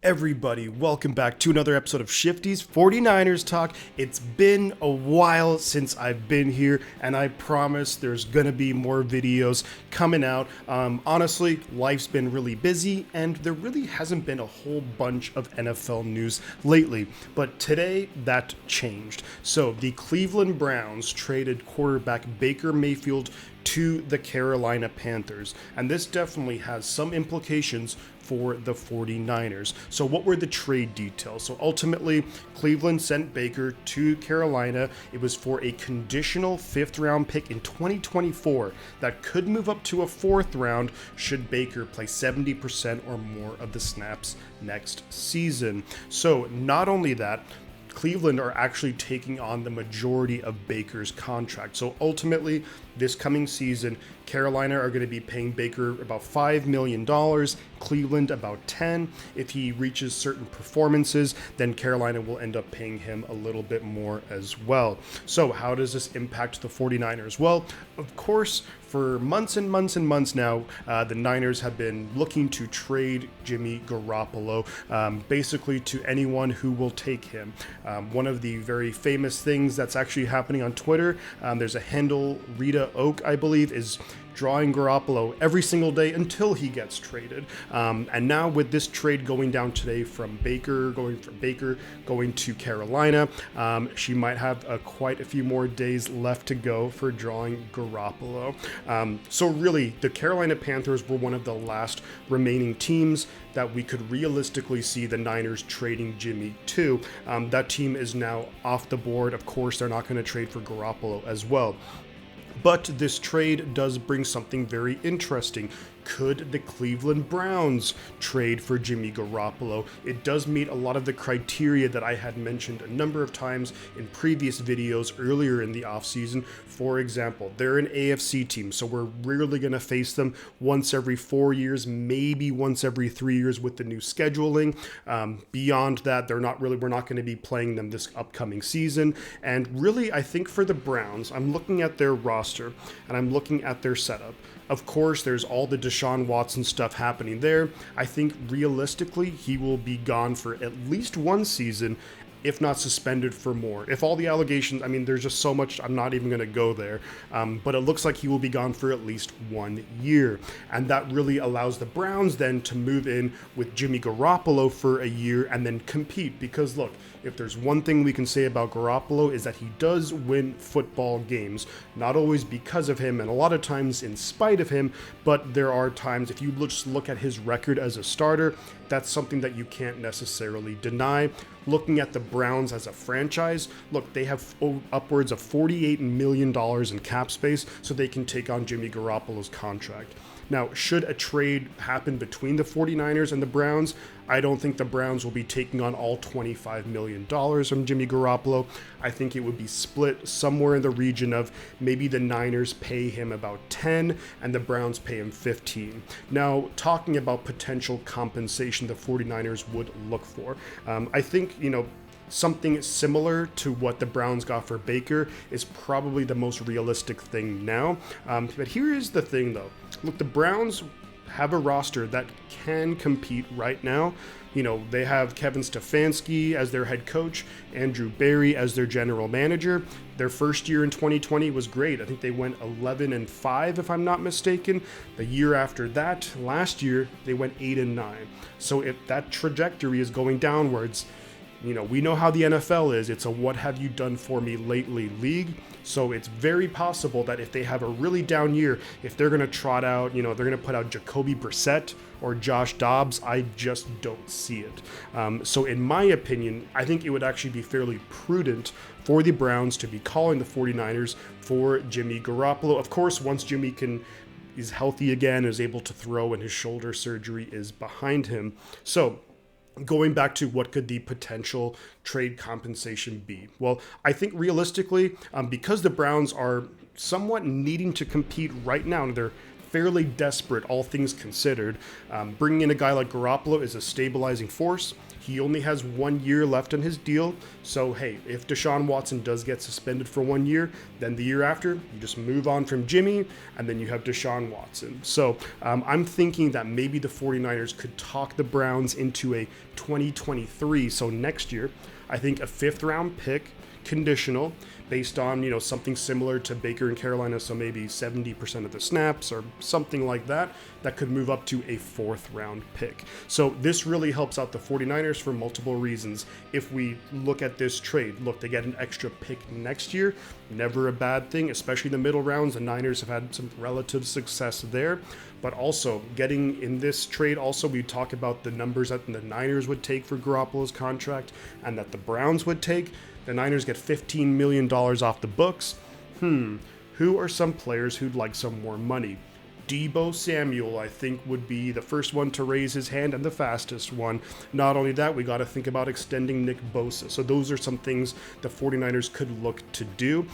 Everybody, welcome back to another episode of Shifty's 49ers Talk. It's been a while since I've been here, and I promise there's gonna be more videos coming out. Honestly, life's been really busy, and there really hasn't been a whole bunch of NFL news lately. But today, that changed. So, the Cleveland Browns traded quarterback Baker Mayfield to the Carolina Panthers, and this definitely has some implications for the 49ers. So what were the trade details? So ultimately, Cleveland sent Baker to Carolina. It was for a conditional 5th round pick in 2024 that could move up to a 4th round should Baker play 70% or more of the snaps next season. So not only that, Cleveland are actually taking on the majority of Baker's contract. So ultimately, this coming season, Carolina are going to be paying Baker about $5 million, Cleveland about 10. If he reaches certain performances, then Carolina will end up paying him a little bit more as well. So how does this impact the 49ers? Well, of course, for months and months and months now, the Niners have been looking to trade Jimmy Garoppolo, basically to anyone who will take him. One of the very famous things that's actually happening on Twitter, there's a handle, Rita Oak, I believe, is drawing Garoppolo every single day until he gets traded. And now with this trade going down today from Baker going to Carolina, she might have quite a few more days left to go for drawing Garoppolo. So really, the Carolina Panthers were one of the last remaining teams that we could realistically see the Niners trading Jimmy to. That team is now off the board. Of course, they're not going to trade for Garoppolo as well. But this trade does bring something very interesting. Could the Cleveland Browns trade for Jimmy Garoppolo? It does meet a lot of the criteria that I had mentioned a number of times in previous videos earlier in the offseason. For example, they're an AFC team, so we're rarely going to face them once every 4 years, maybe once every 3 years with the new scheduling. Beyond that, we're not going to be playing them this upcoming season. And really, I think for the Browns, I'm looking at their roster and I'm looking at their setup. Of course, there's all the Deshaun Watson stuff happening there. I think realistically, he will be gone for at least one season, if not suspended for more. If all the allegations, there's just so much, I'm not even going to go there. But it looks like he will be gone for at least 1 year. And that really allows the Browns then to move in with Jimmy Garoppolo for a year and then compete. Because look, if there's one thing we can say about Garoppolo is that he does win football games. Not always because of him, and a lot of times in spite of him, but there are times, if you just look at his record as a starter, that's something that you can't necessarily deny. Looking at the Browns as a franchise, look, they have upwards of $48 million in cap space, so they can take on Jimmy Garoppolo's contract. Now, should a trade happen between the 49ers and the Browns, I don't think the Browns will be taking on all $25 million from Jimmy Garoppolo. I think it would be split somewhere in the region of maybe the Niners pay him about 10 and the Browns pay him 15. Now, talking about potential compensation the 49ers would look for, I think, something similar to what the Browns got for Baker is probably the most realistic thing now. But here is the thing, though. Look, the Browns have a roster that can compete right now. They have Kevin Stefanski as their head coach, Andrew Berry as their general manager. Their first year in 2020 was great. I think they went 11-5, if I'm not mistaken. The year after that, last year, they went 8-9. So if that trajectory is going downwards, we know how the NFL is. It's a what have you done for me lately league. So it's very possible that if they have a really down year, if they're going to trot out, they're going to put out Jacoby Brissett or Josh Dobbs, I just don't see it. So in my opinion, I think it would actually be fairly prudent for the Browns to be calling the 49ers for Jimmy Garoppolo. Of course, once Jimmy is healthy again, is able to throw, and his shoulder surgery is behind him. So going back to what could the potential trade compensation be? Well, I think realistically, because the Browns are somewhat needing to compete right now, they're fairly desperate, all things considered. Bringing in a guy like Garoppolo is a stabilizing force. He only has 1 year left on his deal. So, hey, if Deshaun Watson does get suspended for 1 year, then the year after, you just move on from Jimmy, and then you have Deshaun Watson. So, I'm thinking that maybe the 49ers could talk the Browns into a 2023, so next year. I think a 5th round pick, conditional, based on, you know, something similar to Baker in Carolina, so maybe 70% of the snaps or something like that, that could move up to a 4th round pick. So this really helps out the 49ers for multiple reasons. If we look at this trade, look, they get an extra pick next year, never a bad thing, especially in the middle rounds. The Niners have had some relative success there, but also getting in this trade, also we talk about the numbers that the Niners would take for Garoppolo's contract and that the Browns would take. The Niners get $15 million off the books. Who are some players who'd like some more money? Deebo Samuel, I think, would be the first one to raise his hand and the fastest one. Not only that, we got to think about extending Nick Bosa. So those are some things the 49ers could look to do.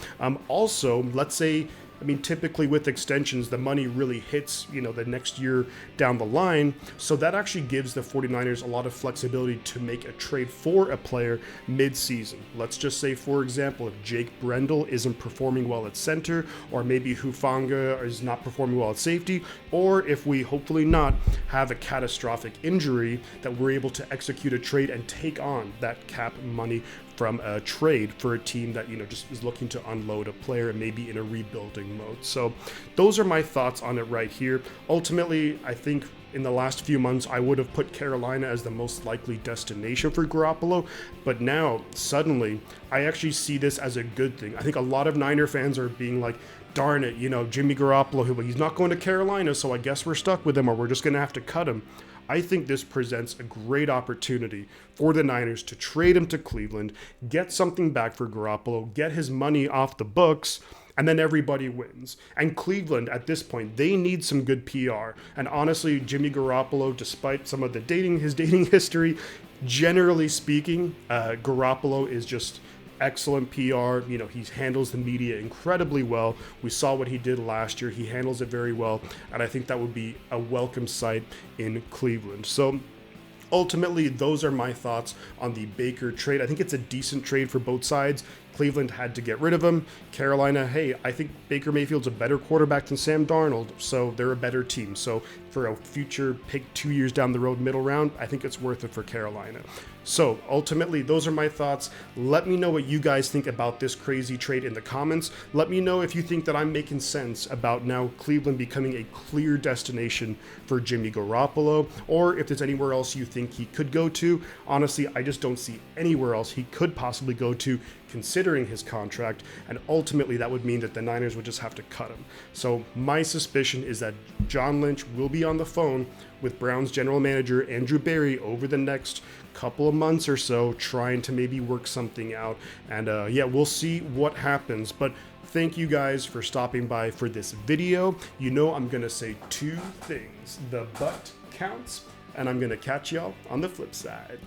Also, let's say, I mean, typically with extensions, the money really hits, you know, the next year down the line. So that actually gives the 49ers a lot of flexibility to make a trade for a player mid-season. Let's just say, for example, if Jake Brendel isn't performing well at center, or maybe Hufanga is not performing well at safety, or if we hopefully not have a catastrophic injury, that we're able to execute a trade and take on that cap money from a trade for a team that, you know, just is looking to unload a player and maybe in a rebuilding mode. So those are my thoughts on it right here. Ultimately, I think in the last few months, I would have put Carolina as the most likely destination for Garoppolo, but now suddenly I actually see this as a good thing. I think a lot of Niner fans are being like, darn it, you know, Jimmy Garoppolo, he's not going to Carolina, so I guess we're stuck with him, or we're just going to have to cut him. I think this presents a great opportunity for the Niners to trade him to Cleveland, get something back for Garoppolo, get his money off the books, and then everybody wins. And Cleveland, at this point, they need some good PR. And honestly, Jimmy Garoppolo, despite some of his dating history, generally speaking, Garoppolo is just excellent PR. You know, he handles the media incredibly well. We saw what he did last year. He handles it very well. And I think that would be a welcome sight in Cleveland. So ultimately, those are my thoughts on the Baker trade. I think it's a decent trade for both sides. Cleveland had to get rid of him. Carolina, hey, I think Baker Mayfield's a better quarterback than Sam Darnold, so they're a better team. So for a future pick 2 years down the road, middle round, I think it's worth it for Carolina. So ultimately, those are my thoughts. Let me know what you guys think about this crazy trade in the comments. Let me know if you think that I'm making sense about now Cleveland becoming a clear destination for Jimmy Garoppolo, or if there's anywhere else you think he could go to. Honestly, I just don't see anywhere else he could possibly go to, considering his contract, and ultimately that would mean that the Niners would just have to cut him. So my suspicion is that John Lynch will be on the phone with Browns general manager Andrew Berry over the next couple of months or so, trying to maybe work something out. And yeah, we'll see what happens. But thank you guys for stopping by for this video. You know I'm gonna say 2 things. The butt counts, and I'm gonna catch y'all on the flip side.